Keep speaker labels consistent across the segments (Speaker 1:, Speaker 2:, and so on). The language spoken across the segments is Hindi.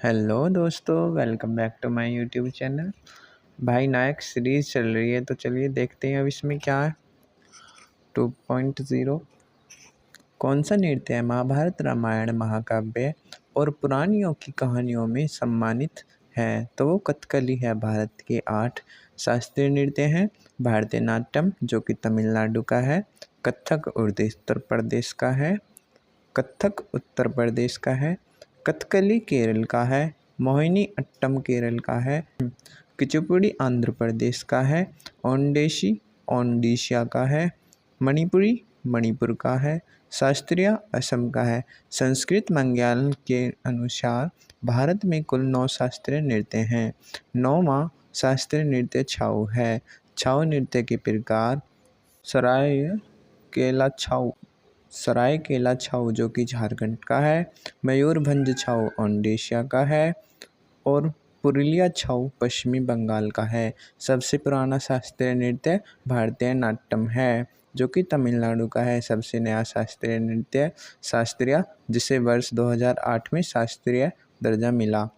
Speaker 1: हेलो दोस्तों, welcome back to my YouTube channel. भाई नायक सीरीज़ चल रही है तो चलिए देखते हैं अब इसमें क्या है। 2.0 कौन सा नृत्य है महाभारत, रामायण, महाकाव्य और पुराणियों की कहानियों में सम्मानित है? तो वो कथकली है। भारत के 8 शास्त्रीय नृत्य हैं। भारतीय नाट्यम जो कि तमिलनाडु का है, कथक उत्तर प्रदेश का है, कथक उत्तर प्रदेश का है, कथकली केरल का है, मोहिनी अट्टम केरल का है, कुचिपुड़ी आंध्र प्रदेश का है, ओंडेशी ओडिशा का है, मणिपुरी मणिपुर का है, शास्त्रीय असम का है। संस्कृत मंगयाल के अनुसार भारत में कुल 9 शास्त्रीय नृत्य हैं। 9वां शास्त्रीय नृत्य छाऊ है। छाऊ नृत्य के प्रकार सरायकेला छाऊ जो कि झारखंड का है, मयूरभंज छाऊ ओडिशा का है और पुरुलिया छाऊ पश्चिमी बंगाल का है। सबसे पुराना शास्त्रीय नृत्य भारतीय नाट्यम है जो कि तमिलनाडु का है। सबसे नया शास्त्रीय नृत्य शास्त्रीय, जिसे वर्ष 2008 में शास्त्रीय दर्जा मिला।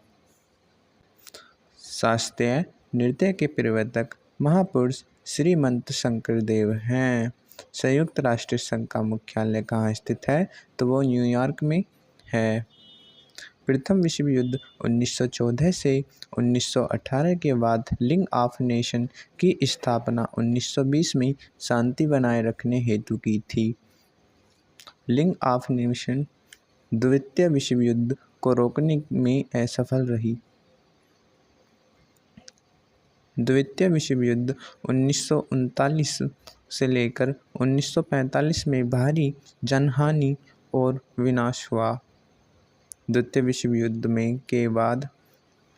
Speaker 1: शास्त्रीय नृत्य के प्रवर्तक महापुरुष श्रीमंत शंकरदेव हैं। संयुक्त राष्ट्र संघ का मुख्यालय कहाँ स्थित है? तो वो न्यूयॉर्क में है। प्रथम विश्व युद्ध 1914 से 1918 के बाद लीग ऑफ नेशन की स्थापना 1920 में शांति बनाए रखने हेतु की थी। लीग ऑफ नेशन द्वितीय विश्व युद्ध को रोकने में असफल रही। द्वितीय विश्व युद्ध 1939 से लेकर 1945 में भारी जनहानि और विनाश हुआ। द्वितीय विश्व युद्ध के बाद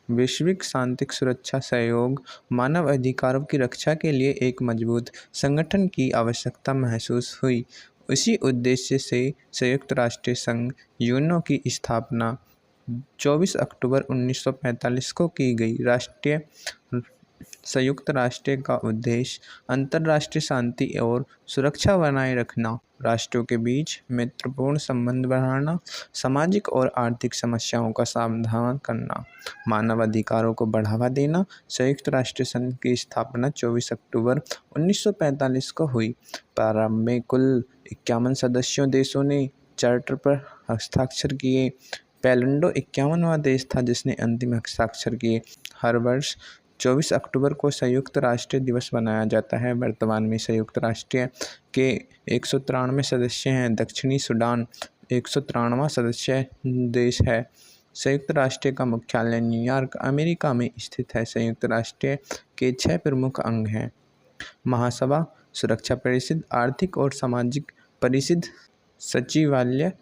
Speaker 1: वैश्विक शांति, सुरक्षा, सहयोग, मानव अधिकारों की रक्षा के लिए एक मजबूत संगठन की आवश्यकता महसूस हुई। इसी उद्देश्य से संयुक्त राष्ट्र संघ यूएनओ की स्थापना 24 अक्टूबर 1945 को की गई। संयुक्त राष्ट्र का उद्देश्य अंतर्राष्ट्रीय शांति और सुरक्षा बनाए रखना, राष्ट्रों के बीच मैत्रीपूर्ण संबंध बढ़ाना, सामाजिक और आर्थिक समस्याओं का समाधान करना, मानव अधिकारों को बढ़ावा देना। संयुक्त राष्ट्र संघ की स्थापना 24 अक्टूबर 1945 को हुई। प्रारंभ में कुल 51 सदस्यों देशों ने चार्टर पर हस्ताक्षर किए। पोलैंड 51वां देश था जिसने अंतिम हस्ताक्षर किए। हर वर्ष 24 अक्टूबर को संयुक्त राष्ट्र दिवस मनाया जाता है। वर्तमान में संयुक्त राष्ट्र के 193 सदस्य हैं। दक्षिणी सूडान 193वां सदस्य देश है। संयुक्त राष्ट्र का मुख्यालय न्यूयॉर्क, अमेरिका में स्थित है। संयुक्त राष्ट्र के 6 प्रमुख अंग हैं: महासभा, सुरक्षा परिषद, आर्थिक और सामाजिक परिषद, सचिवालय,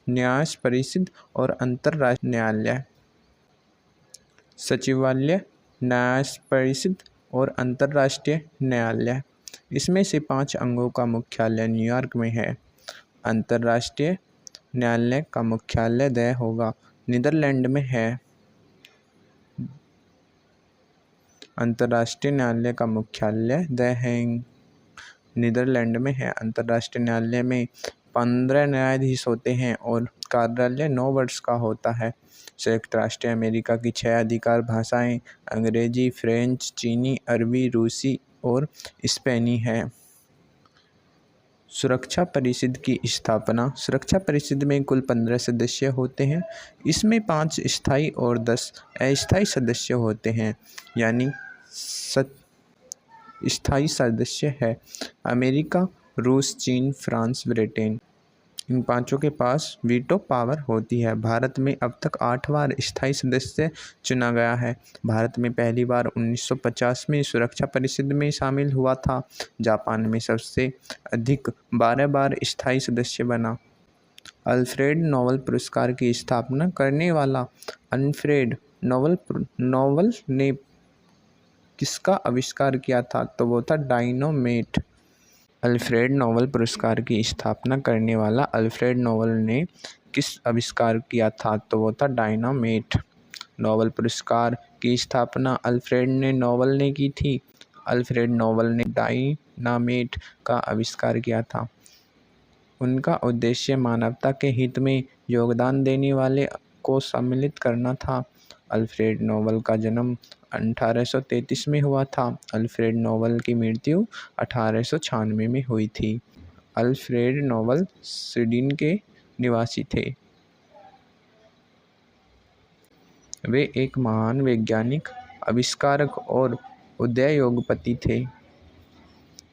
Speaker 1: न्याय परिषद और अंतर्राष्ट्रीय न्यायालय। सचिवालय, न्याय परिषद और अंतर्राष्ट्रीय न्यायालय, इसमें से 5 अंगों का मुख्यालय न्यूयॉर्क में है। अंतर्राष्ट्रीय न्यायालय का मुख्यालय द होगा नीदरलैंड में है। अंतर्राष्ट्रीय न्यायालय का मुख्यालय द हेग नीदरलैंड में है। अंतर्राष्ट्रीय न्यायालय में 15 न्यायाधीश होते हैं और कार्यालय 9 वर्ष का होता है। संयुक्त राष्ट्र अमेरिका की 6 अधिकार भाषाएं अंग्रेजी, फ्रेंच, चीनी, अरबी, रूसी और स्पेनी है। सुरक्षा परिषद की स्थापना। सुरक्षा परिषद में कुल 15 सदस्य होते हैं। इसमें 5 स्थायी और 10 अस्थायी सदस्य होते हैं। यानी स्थायी सदस्य है अमेरिका, रूस, चीन, फ्रांस, ब्रिटेन। इन 5 के पास वीटो पावर होती है। भारत में अब तक 8 बार स्थायी सदस्य चुना गया है। भारत में पहली बार 1950 में सुरक्षा परिषद में शामिल हुआ था। जापान में सबसे अधिक 12 बार स्थायी सदस्य बना। अल्फ्रेड नोबेल पुरस्कार की स्थापना करने वाला अल्फ्रेड नोबेल ने किसका आविष्कार किया था? तो वो था डायनामाइट। अल्फ्रेड नोबेल पुरस्कार की स्थापना करने वाला अल्फ्रेड नोबेल ने किस आविष्कार किया था? तो वो था डायनामाइट। नोबेल पुरस्कार की स्थापना अल्फ्रेड नोबेल ने की थी। अल्फ्रेड नोबेल ने डायनामाइट का आविष्कार किया था। उनका उद्देश्य मानवता के हित में योगदान देने वाले को सम्मिलित करना था। अल्फ्रेड नोबेल का जन्म 1833 में हुआ था। अल्फ्रेड नोबेल की मृत्यु 1896 में हुई थी। अल्फ्रेड नोबेल स्वीडन के निवासी थे। वे एक महान वैज्ञानिक, आविष्कारक और उद्योगपति थे।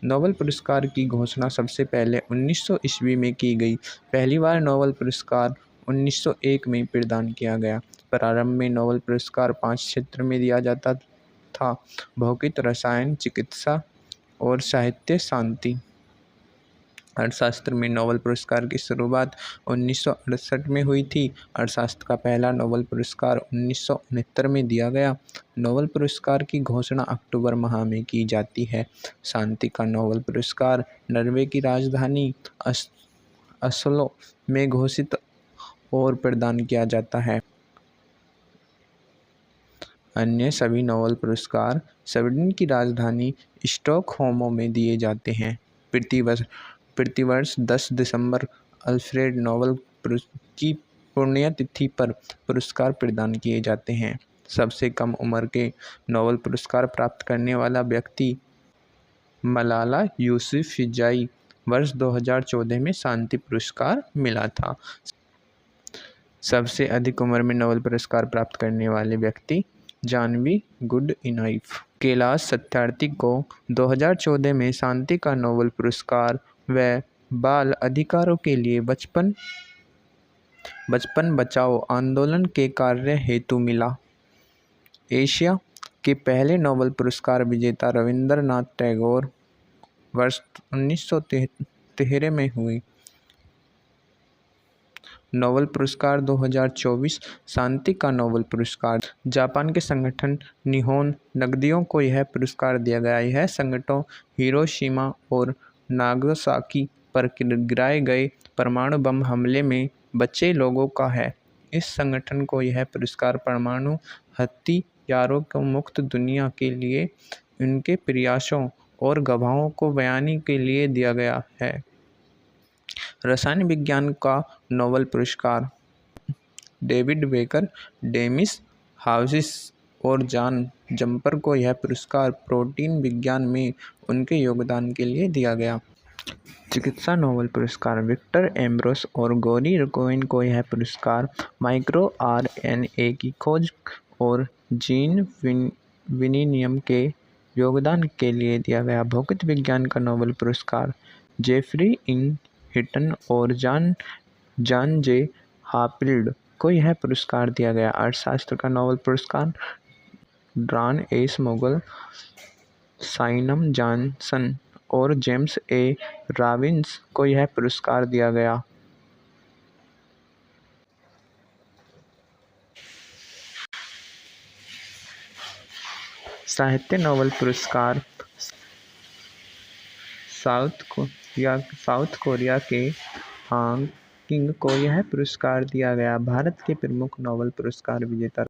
Speaker 1: नोबेल पुरस्कार की घोषणा सबसे पहले 1900 ईस्वी में की गई। पहली बार नोबेल पुरस्कार 1901 में प्रदान किया गया। प्रारंभ में नोबेल पुरस्कार 5 क्षेत्र में दिया जाता था: भौतिक, रसायन, चिकित्सा और साहित्य। शांति अर्थशास्त्र में नोबेल पुरस्कार की शुरुआत 1968 में हुई थी। अर्थशास्त्र का पहला नोबेल पुरस्कार 1969 में दिया गया। नोबेल पुरस्कार की घोषणा अक्टूबर माह में की जाती है। शांति का नोबेल पुरस्कार नॉर्वे की राजधानी ओस्लो में घोषित और प्रदान किया जाता है। अन्य सभी नोबेल पुरस्कार स्वीडन की राजधानी स्टॉकहोम में दिए जाते हैं। प्रतिवर्ष 10 दिसंबर अल्फ्रेड नोबेल की पुण्यतिथि पर पुरस्कार प्रदान किए जाते हैं। सबसे कम उम्र के नोबेल पुरस्कार प्राप्त करने वाला व्यक्ति मलाला यूसुफजई, वर्ष 2014 में शांति पुरस्कार मिला था। सबसे अधिक उम्र में नोबेल पुरस्कार प्राप्त करने वाले व्यक्ति जानवी गुडइनफ। कैलाश सत्यार्थी को 2014 में शांति का नोबेल पुरस्कार व बाल अधिकारों के लिए बचपन बचाओ आंदोलन के कार्य हेतु मिला। एशिया के पहले नोबेल पुरस्कार विजेता रविंद्रनाथ टैगोर, वर्ष 1913 में हुई। नोबेल पुरस्कार 2024 शांति का नोबेल पुरस्कार जापान के संगठन निहोन नगदियों को यह पुरस्कार दिया गया। यह संगठन हिरोशिमा और नागासाकी पर गिराए गए परमाणु बम हमले में बचे लोगों का है। इस संगठन को यह पुरस्कार परमाणु हथियारों को मुक्त दुनिया के लिए उनके प्रयासों और गवाहों को बयानी के लिए दिया गया है। रसायन विज्ञान का नोबेल पुरस्कार डेविड बेकर, डेमिस हाउसिस और जॉन जम्पर को यह पुरस्कार प्रोटीन विज्ञान में उनके योगदान के लिए दिया गया। चिकित्सा नोबेल पुरस्कार विक्टर एम्ब्रोस और गौरी रुकोइन को यह पुरस्कार माइक्रो आरएनए की खोज और जीन विनिमय के योगदान के लिए दिया गया। भौतिक विज्ञान का नोबेल पुरस्कार जेफरी हिटन और जॉन जे हाफील्ड को यह पुरस्कार दिया गया। अर्थशास्त्र का नोबेल पुरस्कार Daron Acemoglu, Simon Johnson और जेम्स ए रॉबिन्स को यह पुरस्कार दिया गया। साहित्य नोबेल पुरस्कार साउथ कोरिया के हांग किंग को यह पुरस्कार दिया गया। भारत के प्रमुख नोबेल पुरस्कार विजेता